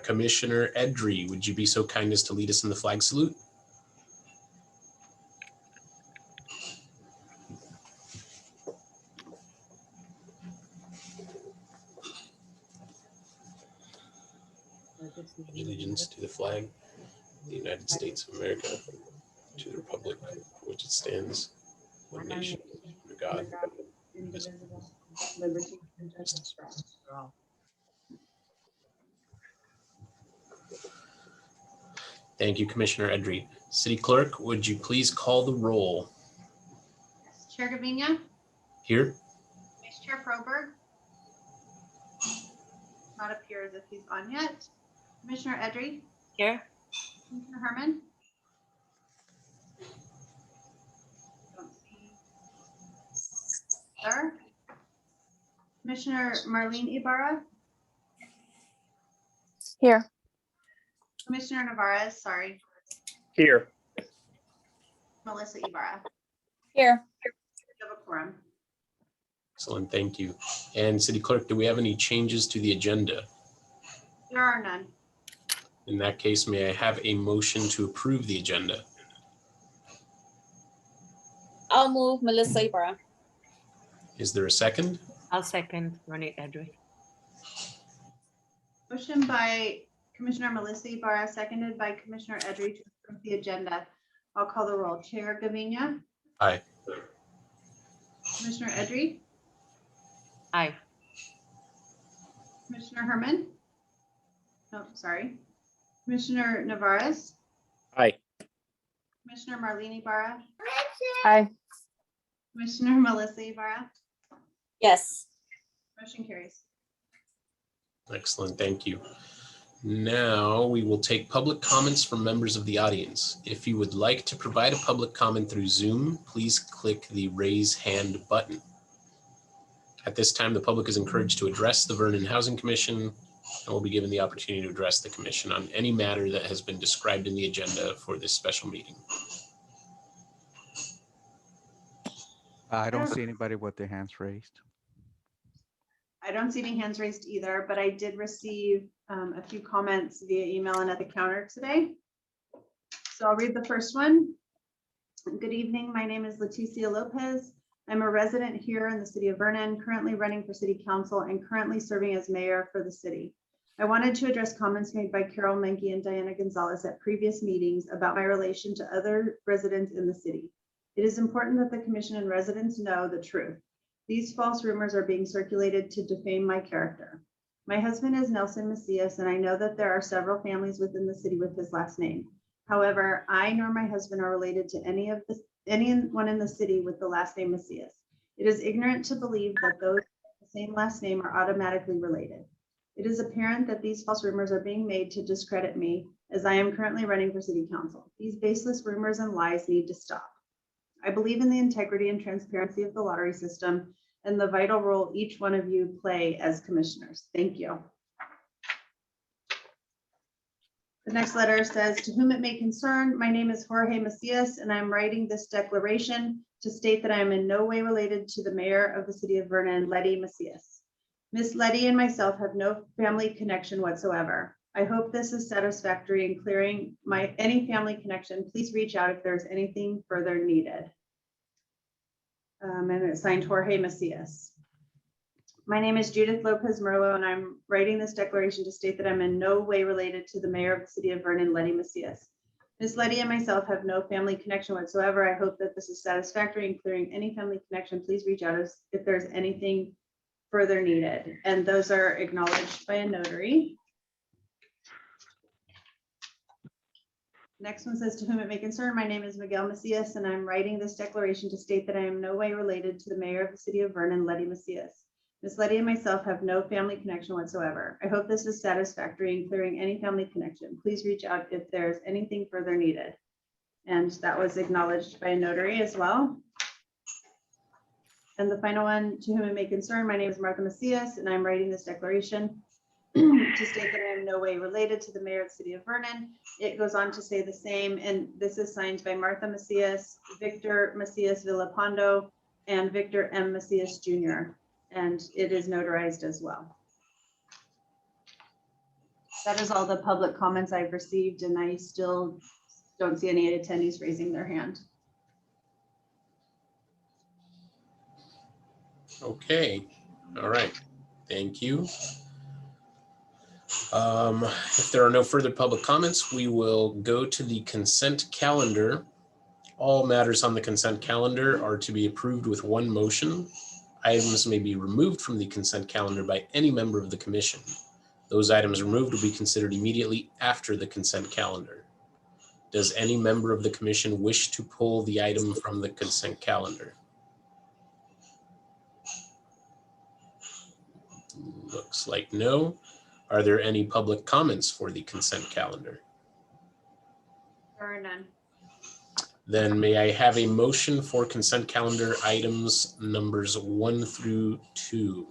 Commissioner Edry, would you be so kind as to lead us in the flag salute? Allegiance to the flag of the United States of America, to the republic for which it stands, one nation, under God, indivisible, liberty and justice for all. Thank you, Commissioner Edry. City Clerk, would you please call the roll? Yes. Chair Gavinia? Here. Vice Chair Froberg? Not appear as if he's on yet. Commissioner Edry? Here. Commissioner Herman? Don't see. Sir? Commissioner Marlene Ibarra? Here. Commissioner Navarez, sorry. Here. Melissa Ibarra. Here. You have a quorum. Excellent, thank you. And City Clerk, do we have any changes to the agenda? There are none. In that case, may I have a motion to approve the agenda? I'll move Melissa Ibarra. Is there a second? I'll second Ronit Edry. Motion by Commissioner Melissa Ibarra, seconded by Commissioner Edry to approve the agenda. I'll call the roll. Chair Gavinia? Aye. Commissioner Edry? Aye. Commissioner Herman? No, sorry. Commissioner Navarez? Aye. Commissioner Marlene Ibarra? Aye. Commissioner Melissa Ibarra? Yes. Motion carries. Excellent, thank you. Now we will take public comments from members of the audience. If you would like to provide a public comment through Zoom, please click the raise hand button. At this time, the public is encouraged to address the Vernon Housing Commission and will be given the opportunity to address the commission on any matter that has been described in the agenda for this special meeting. I don't see anybody with their hands raised. I don't see any hands raised either, but I did receive a few comments via email and at the counter today. So I'll read the first one. Good evening. My name is Leticia Lopez. I'm a resident here in the city of Vernon, currently running for city council and currently serving as mayor for the city. I wanted to address comments made by Carol Menke and Diana Gonzalez at previous meetings about my relation to other residents in the city. It is important that the commission and residents know the truth. These false rumors are being circulated to defame my character. My husband is Nelson Macias, and I know that there are several families within the city with his last name. However, I nor my husband are related to anyone in the city with the last name Macias. It is ignorant to believe that those with the same last name are automatically related. It is apparent that these false rumors are being made to discredit me, as I am currently running for city council. These baseless rumors and lies need to stop. I believe in the integrity and transparency of the lottery system and the vital role each one of you play as commissioners. Thank you. The next letter says, to whom it may concern, my name is Jorge Macias, and I'm writing this declaration to state that I am in no way related to the mayor of the city of Vernon, Letty Macias. Miss Letty and myself have no family connection whatsoever. I hope this is satisfactory in clearing any family connection. Please reach out if there's anything further needed. And it's signed Jorge Macias. My name is Judith Lopez Merlo, and I'm writing this declaration to state that I'm in no way related to the mayor of the city of Vernon, Letty Macias. Miss Letty and myself have no family connection whatsoever. I hope that this is satisfactory in clearing any family connection. Please reach out if there's anything further needed. And those are acknowledged by a notary. Next one says, to whom it may concern, my name is Miguel Macias, and I'm writing this declaration to state that I am no way related to the mayor of the city of Vernon, Letty Macias. Miss Letty and myself have no family connection whatsoever. I hope this is satisfactory in clearing any family connection. Please reach out if there's anything further needed. And that was acknowledged by a notary as well. And the final one, to whom it may concern, my name is Martha Macias, and I'm writing this declaration to state that I am no way related to the mayor of the city of Vernon. It goes on to say the same, and this is signed by Martha Macias, Victor Macias Villapando, and Victor M. Macias Jr., and it is notarized as well. That is all the public comments I've received, and I still don't see any attendees raising their hand. Okay, all right, thank you. If there are no further public comments, we will go to the consent calendar. All matters on the consent calendar are to be approved with one motion. Items may be removed from the consent calendar by any member of the commission. Those items removed will be considered immediately after the consent calendar. Does any member of the commission wish to pull the item from the consent calendar? Looks like no. Are there any public comments for the consent calendar? There are none. Then may I have a motion for consent calendar items numbers 1 through 2?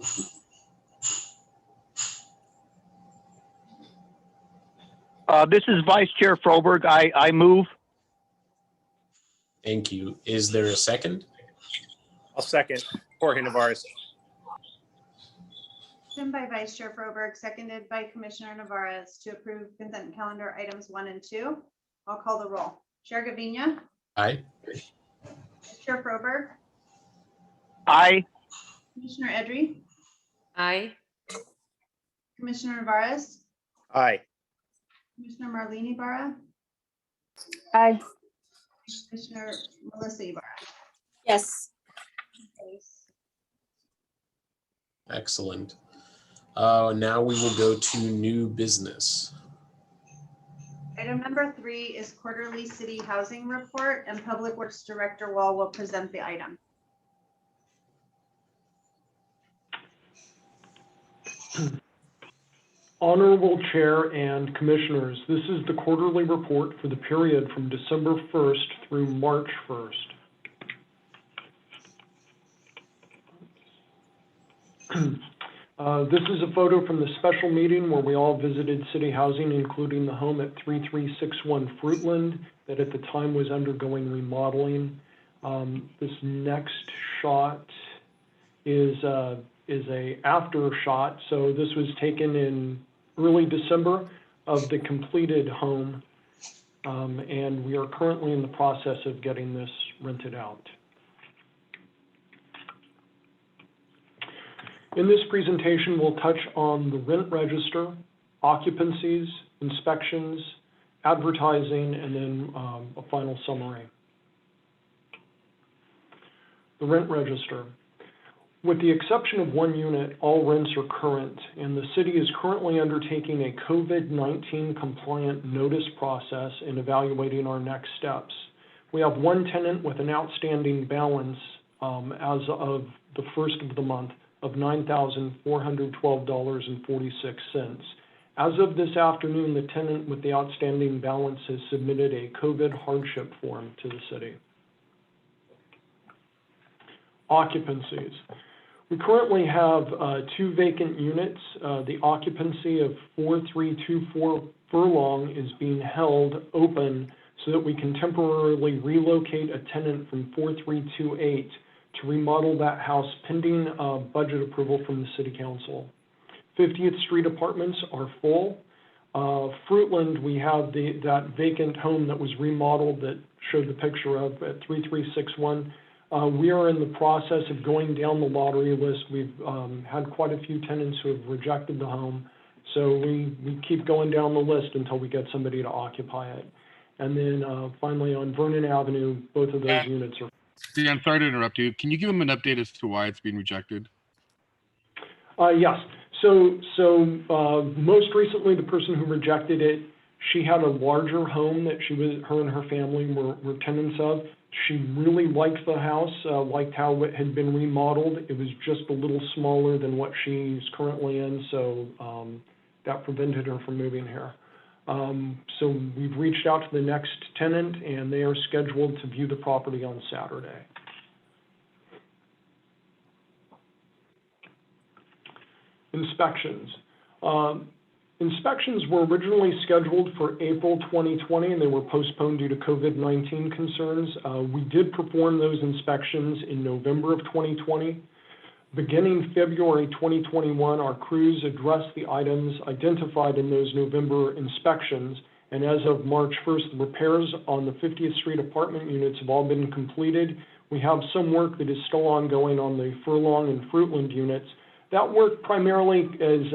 This is Vice Chair Froberg. I move. Thank you. Is there a second? I'll second. Jorge Navarez. Motion by Vice Chair Froberg, seconded by Commissioner Navarez to approve consent calendar items 1 and 2. I'll call the roll. Chair Gavinia, Aye. Chair Froberg, Aye. Commissioner Edry, Aye. Commissioner Navarez, Aye. Commissioner Marlene Ibarra, Aye. Commissioner Melissa Ibarra. Yes. Excellent. Now we will go to new business. Item number 3 is quarterly city housing report, and Public Works Director Wall will present the item. Honorable Chair and Commissioners, this is the quarterly report for the period from December 1st through March 1st. This is a photo from the special meeting where we all visited city housing, including the home at 3361 Fruitland that at the time was undergoing remodeling. This next shot is a after shot. So this was taken in early December of the completed home. And we are currently in the process of getting this rented out. In this presentation, we'll touch on the rent register, occupancies, inspections, advertising, and then a final summary. The rent register. With the exception of one unit, all rents are current, and the city is currently undertaking a COVID-19 compliant notice process and evaluating our next steps. We have one tenant with an outstanding balance as of the first of the month of $9,412.46. As of this afternoon, the tenant with the outstanding balance has submitted a COVID hardship form to the city. Occupancies. We currently have 2 vacant units. The occupancy of 4324 Furlong is being held open so that we can temporarily relocate a tenant from 4328 to remodel that house pending budget approval from the City Council. 50th Street apartments are full. Fruitland, we have that vacant home that was remodeled that showed the picture of at 3361. We are in the process of going down the lottery list. We've had quite a few tenants who have rejected the home. So we keep going down the list until we get somebody to occupy it. And then finally on Vernon Avenue, both of those units are. Dan, sorry to interrupt you. Can you give them an update as to why it's being rejected? Yes. So most recently, the person who rejected it, she had a larger home that her and her family were tenants of. She really liked the house, liked how it had been remodeled. It was just a little smaller than what she's currently in, so that prevented her from moving here. So we've reached out to the next tenant, and they are scheduled to view the property on Saturday. Inspections. Inspections were originally scheduled for April 2020, and they were postponed due to COVID-19 concerns. We did perform those inspections in November of 2020. Beginning February 2021, our crews addressed the items identified in those November inspections, and as of March 1st, the repairs on the 50th Street apartment units have all been completed. We have some work that is still ongoing on the Furlong and Fruitland units. That work primarily is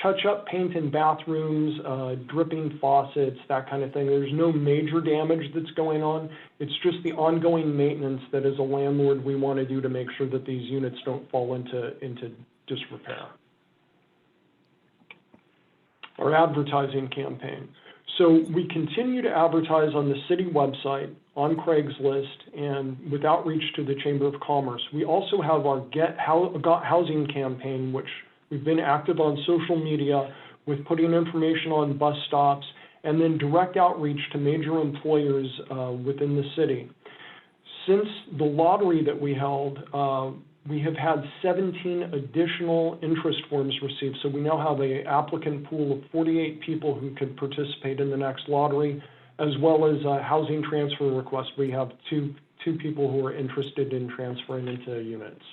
touch-up paint in bathrooms, dripping faucets, that kind of thing. There's no major damage that's going on. It's just the ongoing maintenance that as a landlord we want to do to make sure that these units don't fall into disrepair. Our advertising campaign. So we continue to advertise on the city website, on Craigslist, and with outreach to the Chamber of Commerce. We also have our Got Housing campaign, which we've been active on social media with putting information on bus stops and then direct outreach to major employers within the city. Since the lottery that we held, we have had 17 additional interest forms received. So we now have an applicant pool of 48 people who could participate in the next lottery, as well as a housing transfer request. We have two people who are interested in transferring into units.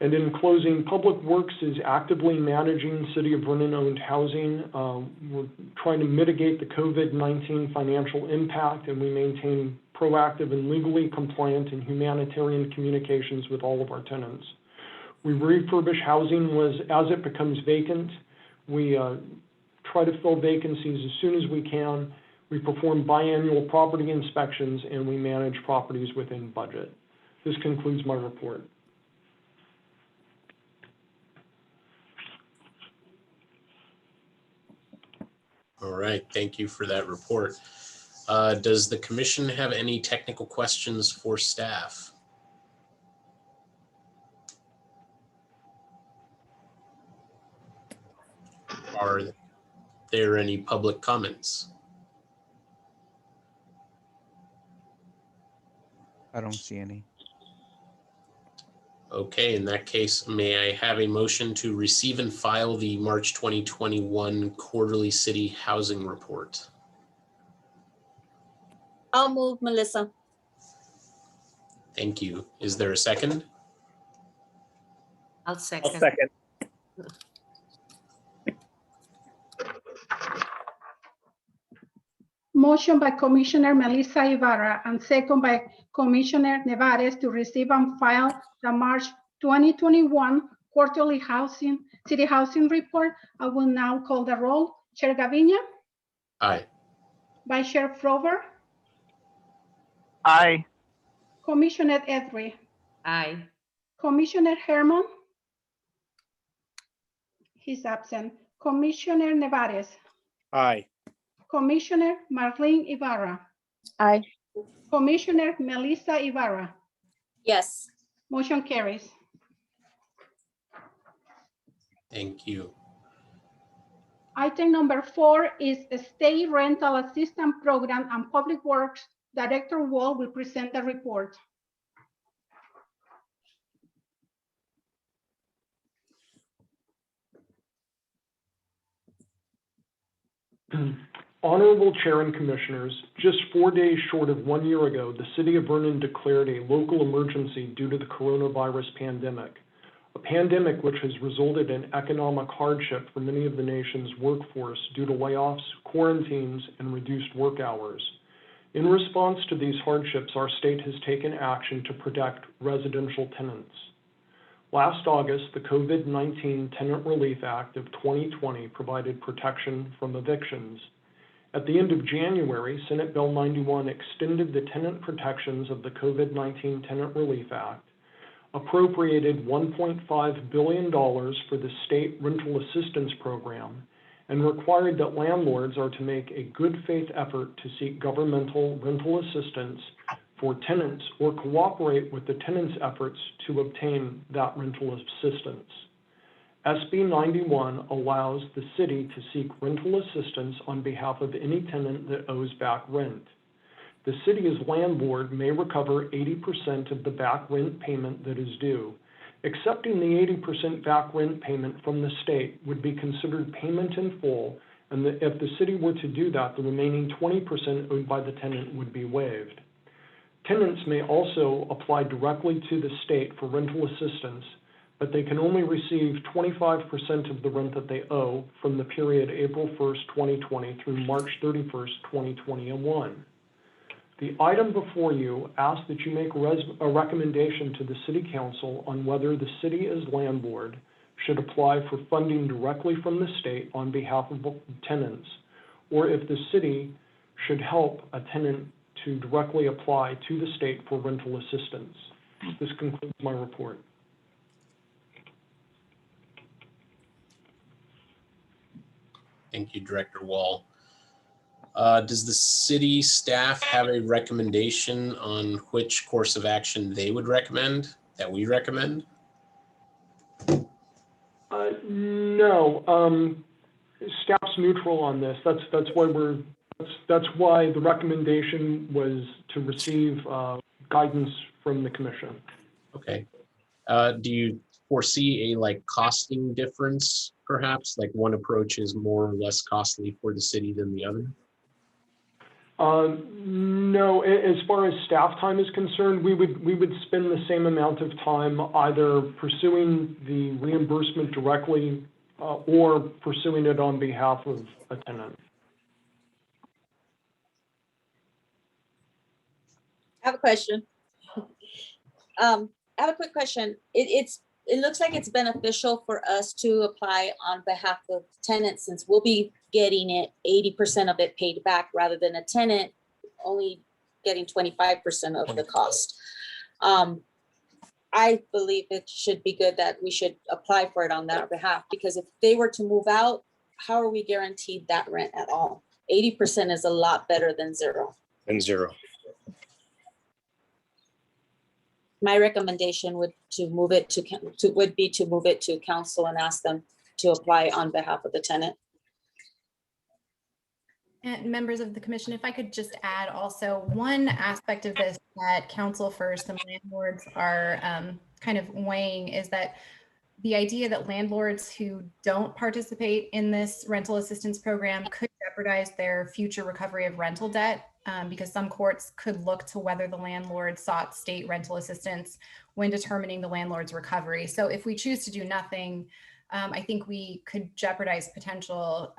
And in closing, Public Works is actively managing City of Vernon-owned housing. We're trying to mitigate the COVID-19 financial impact, and we maintain proactive and legally compliant and humanitarian communications with all of our tenants. We refurbish housing as it becomes vacant. We try to fill vacancies as soon as we can. We perform biannual property inspections, and we manage properties within budget. This concludes my report. All right, thank you for that report. Does the commission have any technical questions for staff? Are there any public comments? I don't see any. Okay, in that case, may I have a motion to receive and file the March 2021 quarterly city housing report? I'll move, Melissa. Thank you. Is there a second? I'll second. I'll second. Motion by Commissioner Melissa Ibarra and second by Commissioner Nevares to receive and file the March 2021 quarterly city housing report. I will now call the roll. Chair Gavinia, Aye. Vice Chair Frober, Aye. Commissioner Edry, Aye. Commissioner Herman, he's absent. Commissioner Nevares, Aye. Commissioner Marlene Ibarra, Aye. Commissioner Melissa Ibarra. Yes. Motion carries. Thank you. Item number 4 is a state rental assistance program, and Public Works Director Wall will present the report. Honorable Chair and Commissioners, just 4 days short of 1 year ago, the City of Vernon declared a local emergency due to the coronavirus pandemic, a pandemic which has resulted in economic hardship for many of the nation's workforce due to layoffs, quarantines, and reduced work hours. In response to these hardships, our state has taken action to protect residential tenants. Last August, the COVID-19 Tenant Relief Act of 2020 provided protection from evictions. At the end of January, Senate Bill 91 extended the tenant protections of the COVID-19 Tenant Relief Act, appropriated $1.5 billion for the state rental assistance program, and required that landlords are to make a good faith effort to seek governmental rental assistance for tenants or cooperate with the tenants' efforts to obtain that rental assistance. SB 91 allows the city to seek rental assistance on behalf of any tenant that owes back rent. The city as landlord may recover 80% of the back rent payment that is due. Accepting the 80% back rent payment from the state would be considered payment in full, and if the city were to do that, the remaining 20% owed by the tenant would be waived. Tenants may also apply directly to the state for rental assistance, but they can only receive 25% of the rent that they owe from the period April 1st, 2020 through March 31st, 2021. The item before you asks that you make a recommendation to the City Council on whether the city as landlord should apply for funding directly from the state on behalf of tenants, or if the city should help a tenant to directly apply to the state for rental assistance. This concludes my report. Thank you, Director Wall. Does the city staff have a recommendation on which course of action they would recommend, that we recommend? No, staff's neutral on this. That's why the recommendation was to receive guidance from the commission. Okay. Do you foresee a costing difference, perhaps? Like one approach is more or less costly for the city than the other? No, as far as staff time is concerned, we would spend the same amount of time either pursuing the reimbursement directly or pursuing it on behalf of a tenant. I have a question. I have a quick question. It looks like it's beneficial for us to apply on behalf of tenants since we'll be getting it 80% of it paid back rather than a tenant only getting 25% of the cost. I believe it should be good that we should apply for it on their behalf, because if they were to move out, how are we guaranteed that rent at all? 80% is a lot better than zero. And zero. My recommendation would be to move it to council and ask them to apply on behalf of the tenant. And members of the commission, if I could just add also one aspect of this that Council First and landlords are kind of weighing is that the idea that landlords who don't participate in this rental assistance program could jeopardize their future recovery of rental debt, because some courts could look to whether the landlord sought state rental assistance when determining the landlord's recovery. So if we choose to do nothing, I think we could jeopardize potential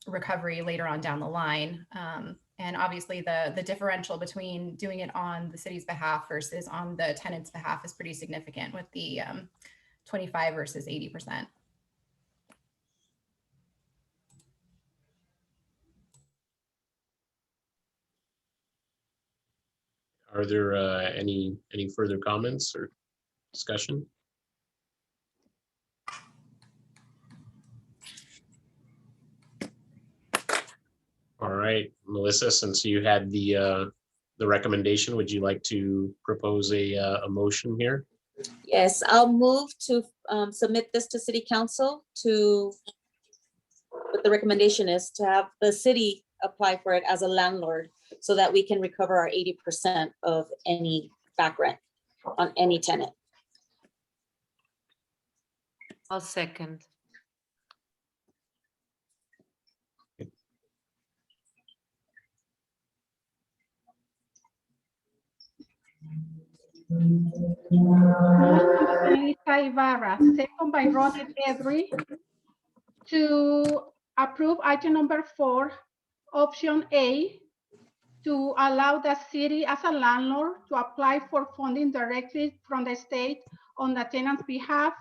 recovery later on down the line. And obviously the differential between doing it on the city's behalf versus on the tenant's behalf is pretty significant with the 25 versus 80%. Are there any further comments or discussion? All right, Melissa, since you had the recommendation, would you like to propose a motion here? Yes, I'll move to submit this to City Council what the recommendation is to have the city apply for it as a landlord so that we can recover our 80% of any back rent on any tenant. I'll second. Melissa Ibarra, second by Ronnie Edry, to approve item number 4, option A, to allow the city as a landlord to apply for funding directly from the state on the tenant's behalf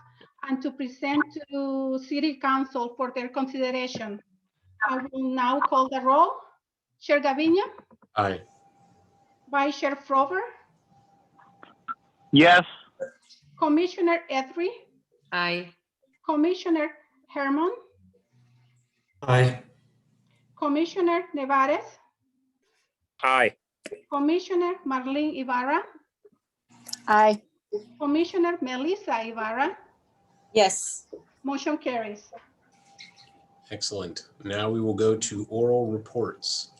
and to present to City Council for their consideration. I will now call the roll. Chair Gavinia, Aye. Vice Chair Frober, Yes. Commissioner Edry, Aye. Commissioner Herman, Aye. Commissioner Nevares, Aye. Commissioner Marlene Ibarra, Aye. Commissioner Melissa Ibarra. Yes. Motion carries. Excellent. Now we will go to oral reports.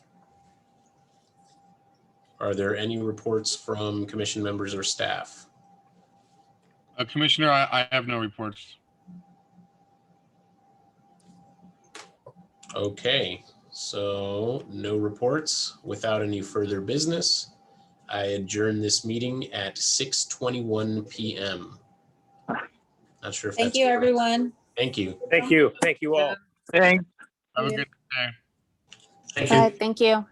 Are there any reports from commission members or staff? Commissioner, I have no reports. Okay, so no reports. Without any further business, I adjourn this meeting at 6:21 p.m. Not sure if Thank that's you, correct. everyone. Thank you. Thank you. Thank you all. Thanks. Have a good day. Thank Bye. you. Thank you.